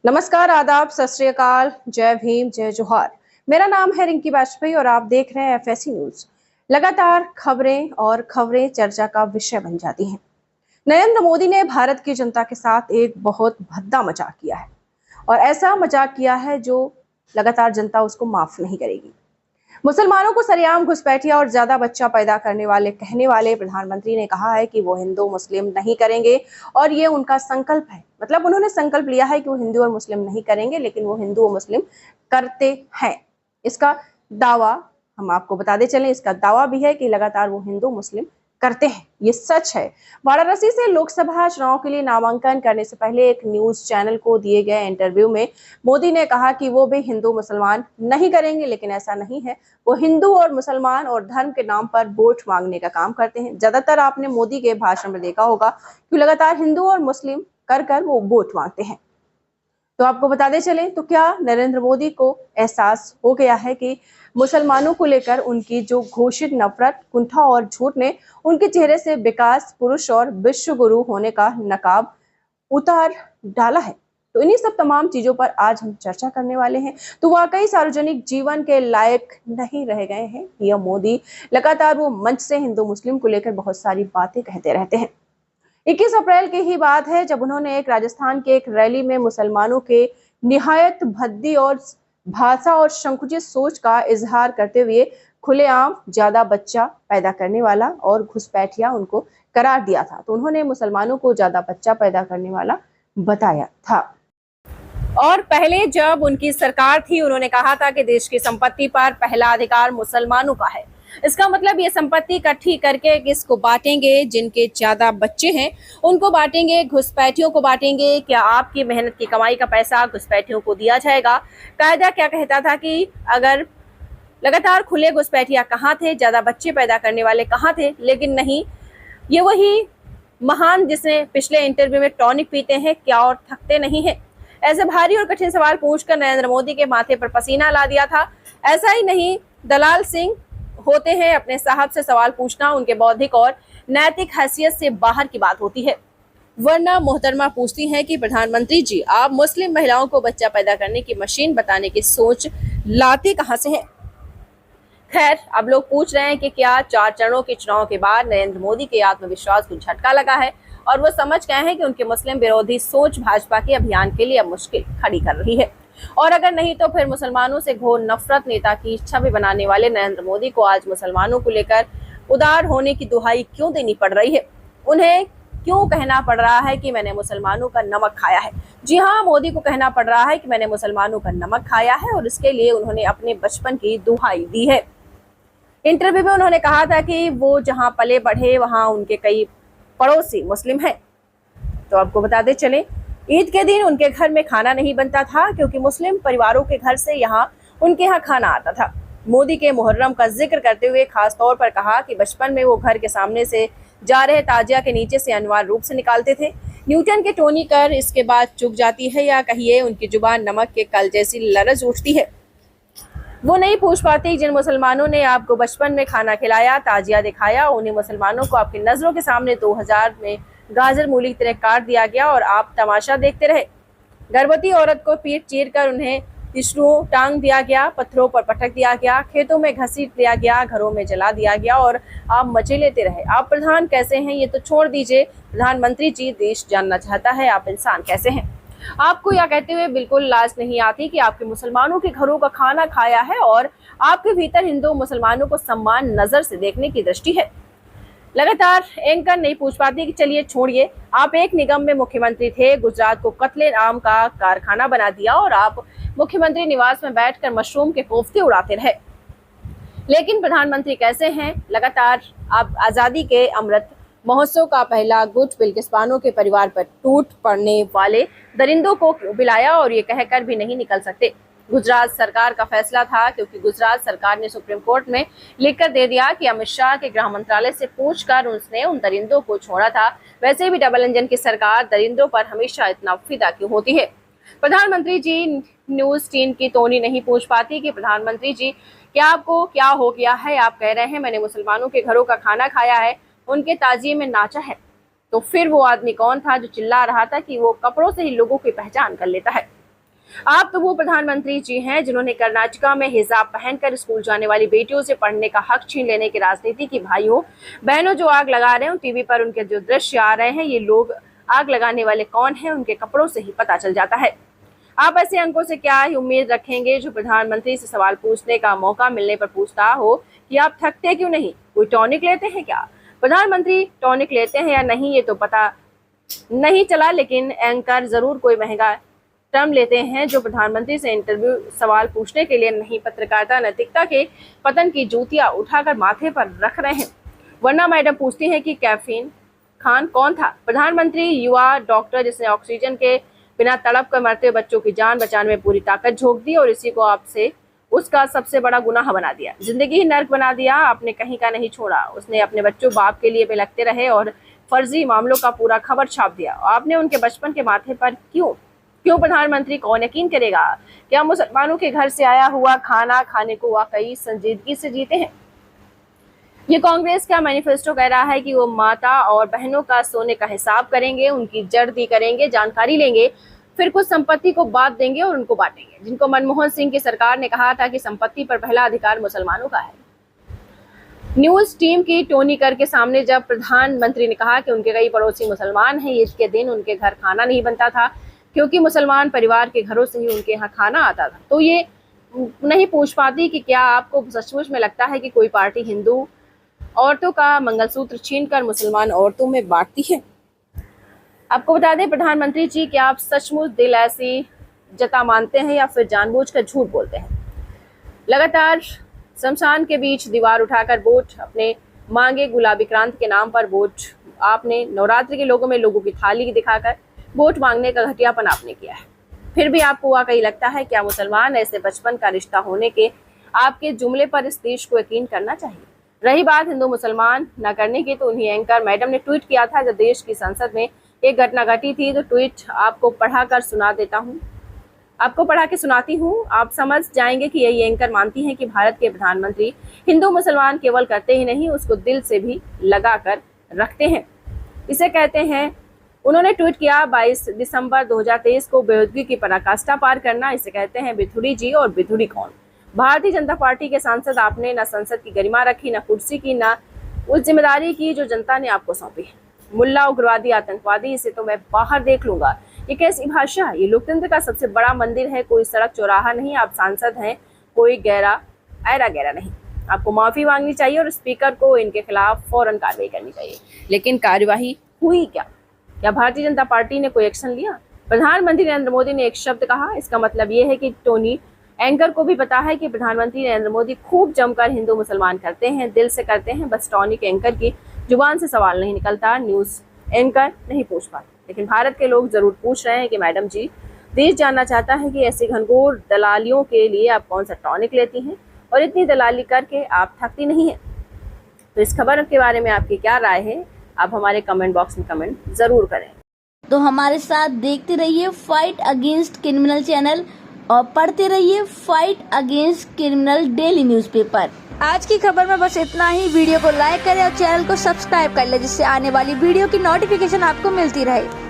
नमस्कार, आदाब, सत श्री अकाल, जय भीम, जय जोहार। मेरा नाम है रिंकी वाजपेयी और आप देख रहे हैं एफएससी न्यूज। लगातार खबरें चर्चा का विषय बन जाती हैं। नरेंद्र मोदी ने भारत की जनता के साथ एक बहुत भद्दा मजाक किया है और ऐसा मजाक किया है जो लगातार जनता उसको माफ नहीं करेगी। मुसलमानों को सरेआम घुसपैठिया और ज्यादा बच्चा पैदा करने वाले कहने वाले प्रधानमंत्री ने कहा है कि वो हिंदू मुस्लिम नहीं करेंगे और ये उनका संकल्प है। मतलब उन्होंने संकल्प लिया है कि वो हिंदू और मुस्लिम नहीं करेंगे, लेकिन वो हिंदू और मुस्लिम करते हैं। इसका दावा हम आपको बताते चलें, इसका दावा भी है कि लगातार वो हिंदू मुस्लिम करते हैं, ये सच है। वाराणसी से लोकसभा चुनाव के लिए नामांकन करने से पहले एक न्यूज चैनल को दिए गए इंटरव्यू में मोदी ने कहा कि वो भी हिंदू मुसलमान नहीं करेंगे, लेकिन ऐसा नहीं है। वो हिंदू और मुसलमान और धर्म के नाम पर वोट मांगने का काम करते हैं। ज्यादातर आपने मोदी के भाषण में देखा होगा कि लगातार हिंदू और मुस्लिम कर वो वोट मांगते हैं। तो आपको बताते चलें, तो क्या नरेंद्र मोदी को एहसास हो गया है कि मुसलमानों को लेकर उनकी जो घोषित नफरत, कुंठा और झूठ ने उनके चेहरे से विकास पुरुष और विश्व गुरु होने का नकाब उतार डाला है। तो इन्हीं सब तमाम चीजों पर आज हम चर्चा करने वाले हैं। तो वाकई सार्वजनिक जीवन के लायक नहीं रह गए हैं यह मोदी। लगातार वो मंच से हिंदू मुस्लिम को लेकर बहुत सारी बातें कहते रहते हैं। 21 अप्रैल की ही बात है जब उन्होंने एक राजस्थान के एक रैली में मुसलमानों के निहायत भद्दी और भाषा और संकुचित सोच का इजहार करते हुए खुलेआम ज्यादा बच्चा पैदा करने वाला और घुसपैठिया उनको करार दिया था। तो उन्होंने मुसलमानों को ज्यादा बच्चा पैदा करने वाला बताया था। और पहले जब उनकी सरकार थी, उन्होंने कहा था कि देश की संपत्ति पर पहला अधिकार मुसलमानों का है। इसका मतलब ये संपत्ति इकट्ठी करके किसको बांटेंगे? जिनके ज्यादा बच्चे हैं उनको बांटेंगे, घुसपैठियों को बांटेंगे। क्या आपकी मेहनत की कमाई का पैसा घुसपैठियों को दिया जाएगा? कायदा क्या कहता था कि अगर लगातार खुले घुसपैठिया कहाँ थे, ज्यादा बच्चे पैदा करने वाले कहाँ थे? लेकिन नहीं, ये वही महान जिसने पिछले इंटरव्यू में टॉनिक पीते हैं क्या और थकते नहीं है। ऐसे भारी और कठिन सवाल पूछकर नरेंद्र मोदी के माथे पर पसीना ला दिया था। ऐसा ही नहीं, दलाल सिंह होते हैं, अपने साहब से सवाल पूछना उनके बौद्धिक और नैतिक हैसियत से बाहर की बात होती है। वरना मोहतरमा पूछती हैं कि प्रधानमंत्री जी, आप मुस्लिम महिलाओं को बच्चा पैदा करने की मशीन बताने की सोच लाते कहां से हैं? खैर, अब लोग पूछ रहे हैं कि क्या 4 चरणों के चुनाव के बाद नरेंद्र मोदी के आत्मविश्वास को झटका लगा है और वो समझ गए हैं कि उनके मुस्लिम विरोधी सोच भाजपा के अभियान के लिए अब मुश्किल खड़ी कर रही है। और अगर नहीं तो फिर मुसलमानों से घोर नफरत नेता की छवि बनाने वाले नरेंद्र मोदी को आज मुसलमानों को लेकर उदार होने की दुहाई क्यों देनी पड़ रही है? उन्हें क्यों कहना पड़ रहा है कि मैंने मुसलमानों का नमक खाया है? जी हाँ, मोदी को कहना पड़ रहा है कि मैंने मुसलमानों का नमक खाया है और इसके लिए उन्होंने अपने बचपन की दुहाई दी है। इंटरव्यू में उन्होंने कहा था कि वो जहां पले बढ़े वहां उनके कई पड़ोसी मुस्लिम हैं। तो आपको बताते चले, ईद के दिन उनके घर में खाना नहीं बनता था क्योंकि मुस्लिम परिवारों के घर से उनके यहाँ खाना आता था। मोदी के मुहर्रम का जिक्र करते हुए खास तौर पर कहा कि बचपन में वो घर के सामने से जा रहे ताजिया के नीचे से अनिवार्य रूप से निकालते थे। न्यूटन के टोनी कर इसके बाद चुक जाती है या कहिए उनकी जुबान नमक के कल जैसी लरज उठती है। वो नहीं पूछ पाती जिन मुसलमानों ने आपको बचपन में खाना खिलाया, ताजिया दिखाया, उन्हीं मुसलमानों को आपकी नजरों के सामने 2000 में गाजर मूली की तरह काट दिया गया और आप तमाशा देखते रहे। गर्भवती औरत को पीठ चीर कर उन्हें टिश्यू टांग दिया गया, पत्थरों पर पटक दिया गया, खेतों में घसीट दिया गया, घरों में जला दिया गया और आप मजे लेते रहे। आप प्रधान कैसे हैं ये तो छोड़ दीजिए, प्रधानमंत्री जी, देश जानना चाहता है आप इंसान कैसे हैं। आपको यह कहते हुए बिल्कुल लाज नहीं आती कि आपके मुसलमानों के घरों का खाना खाया है और आपके भीतर हिंदू मुसलमानों को सम्मान नजर से देखने की दृष्टि है। लगातार एंकर नहीं पूछ पाती कि चलिए छोड़िए, आप एक निगम में मुख्यमंत्री थे, गुजरात को कत्ले आम का कारखाना बना दिया और आप मुख्यमंत्री निवास में बैठकर मशरूम के कोफ्ते उड़ाते रहे। लेकिन प्रधानमंत्री कैसे हैं? लगातार आप आजादी के अमृत महोत्सव का पहला गुट बिल्किस्बानों के परिवार पर टूट पड़ने वाले दरिंदों को बिलाया और ये कहकर भी नहीं निकल सकते। गुजरात सरकार का फैसला था क्योंकि गुजरात सरकार ने सुप्रीम कोर्ट में लिखकर दे दिया कि अमित शाह के गृह मंत्रालय से पूछकर उसने उन दरिंदों को छोड़ा था। वैसे भी डबल इंजन की सरकार दरिंदों पर हमेशा इतना फिदा क्यों होती है? प्रधानमंत्री जी, न्यूज टीम की टोनी नहीं पूछ पाती कि प्रधानमंत्री जी, क्या आपको क्या हो गया है? आप कह रहे हैं मैंने मुसलमानों के घरों का खाना खाया है, उनके ताजिए में नाचा है। तो फिर वो आदमी कौन था जो चिल्ला रहा था कि वो कपड़ों से ही लोगों की पहचान कर लेता है? आप तो वो प्रधानमंत्री जी हैं जिन्होंने कर्नाटका में हिजाब पहनकर स्कूल जाने वाली बेटियों से पढ़ने का हक छीन लेने की राजनीति की। भाइयों बहनों जो आग लगा रहे हैं, टीवी पर उनके जो दृश्य आ रहे हैं, ये लोग आग लगाने वाले कौन हैं उनके कपड़ों से ही पता चल जाता है। आप ऐसे अंकों से क्या ही उम्मीद रखेंगे जो प्रधानमंत्री से सवाल पूछने का मौका मिलने पर पूछता हो कि आप थकते क्यों नहीं, कोई टॉनिक लेते हैं क्या? प्रधानमंत्री टॉनिक लेते हैं या नहीं ये तो पता नहीं चला, लेकिन एंकर जरूर कोई महंगा टर्म लेते हैं जो प्रधानमंत्री से इंटरव्यू सवाल पूछने के लिए नहीं, पत्रकारिता नैतिकता के पतन की जूतियां उठाकर माथे पर रख रहे हैं। वरना मैडम पूछती हैं कि कैफीन खान कौन था? प्रधानमंत्री युवा डॉक्टर जिसने ऑक्सीजन के बिना तड़प कर मरते बच्चों की जान बचाने में पूरी ताकत झोंक दी और इसी को आपसे उसका सबसे बड़ा गुनाह बना दिया, जिंदगी ही नर्क बना दिया। आपने कहीं का नहीं छोड़ा। उसने अपने बच्चों बाप के लिए बिलखते रहे और फर्जी मामलों का पूरा खबर छाप दिया। आपने उनके बचपन के माथे पर क्यों प्रधानमंत्री कौन यकीन करेगा? क्या मुसलमानों के घर से आया हुआ खाना खाने को वाकई संजीदगी से जीते हैं? ये कांग्रेस का मैनिफेस्टो कह रहा है कि वो माता और बहनों का सोने का हिसाब करेंगे, उनकी जर्दी करेंगे, जानकारी लेंगे, फिर कुछ संपत्ति को बांट देंगे और उनको बांटेंगे। जिनको मनमोहन सिंह की सरकार ने कहा था कि संपत्ति पर पहला अधिकार मुसलमानों का है। न्यूज टीम की टोनी कर के सामने जब प्रधानमंत्री ने कहा कि उनके कई पड़ोसी मुसलमान हैं, ईद के दिन उनके घर खाना नहीं बनता था क्योंकि मुसलमान परिवार के घरों से ही उनके यहाँ खाना आता था, तो ये नहीं पूछ पाती कि क्या आपको सचमुच में लगता है कि कोई पार्टी हिंदू औरतों का मंगलसूत्र छीनकर मुसलमान औरतों में बांटती है? आपको बता दें प्रधानमंत्री जी, क्या आप सचमुच दिल ऐसी जता मानते हैं या फिर जानबूझकर झूठ बोलते हैं? लगातार शमशान के बीच दीवार उठाकर वोट अपने मांगे गुलाबी क्रांति के नाम पर वोट आपने नवरात्रि के लोगों में लोगों की थाली दिखाकर वोट मांगने का घटियापन आपने किया है। फिर भी आपको वाकई लगता है क्या मुसलमान ऐसे बचपन का रिश्ता होने के आपके जुमले पर इस देश को यकीन करना चाहिए? रही बात हिंदू मुसलमान न करने की, तो उन्हीं एंकर मैडम ने ट्वीट किया था जब देश की संसद में एक घटना घटी थी। तो ट्वीट आपको पढ़ा के सुनाती हूँ, आप समझ जाएंगे कि यही एंकर मानती हैं कि भारत के प्रधानमंत्री हिंदू मुसलमान केवल करते ही नहीं, उसको दिल से भी लगा कर रखते हैं। इसे कहते हैं, उन्होंने ट्वीट किया 22 दिसंबर 2023 को बेहूदगी की पराकाष्ठा पार करना, इसे कहते हैं बिथुड़ी जी। और बिथुड़ी कौन? भारतीय जनता पार्टी के सांसद। आपने न संसद की गरिमा रखी, न कुर्सी की, न उस जिम्मेदारी की जो जनता ने आपको सौंपी है। मुल्ला, उग्रवादी, आतंकवादी, इसे तो मैं बाहर देख लूंगा। ये कैसी भाषा है? ये लोकतंत्र का सबसे बड़ा मंदिर है, कोई सड़क चौराहा नहीं। आप सांसद हैं, कोई ऐरा गहरा नहीं। आपको माफी मांगनी चाहिए और स्पीकर को इनके खिलाफ फौरन कार्रवाई करनी चाहिए। लेकिन कार्यवाही हुई क्या? क्या भारतीय जनता पार्टी ने कोई एक्शन लिया? प्रधानमंत्री नरेंद्र मोदी ने एक शब्द कहा, इसका मतलब ये है कि टोनी एंकर को भी पता है कि प्रधानमंत्री नरेंद्र मोदी खूब जमकर हिंदू मुसलमान करते हैं, दिल से करते हैं। बस टॉनिक एंकर की जुबान से सवाल नहीं निकलता, न्यूज एंकर नहीं पूछ पाते, लेकिन भारत के लोग जरूर पूछ रहे हैं कि मैडम जी, देश जानना चाहता है कि ऐसी घनघोर दलालियों के लिए आप कौन सा टॉनिक लेती हैं और इतनी दलाली करके आप थकती नहीं है? तो इस खबर के बारे में आपकी क्या राय है? आप हमारे कमेंट बॉक्स में कमेंट जरूर करें। तो हमारे साथ देखते रहिए फाइट अगेंस्ट क्रिमिनल चैनल और पढ़ते रहिए fight against criminal daily newspaper. आज की खबर में बस इतना ही। वीडियो को लाइक करें और चैनल को सब्सक्राइब कर लें जिससे आने वाली वीडियो की नोटिफिकेशन आपको मिलती रहे।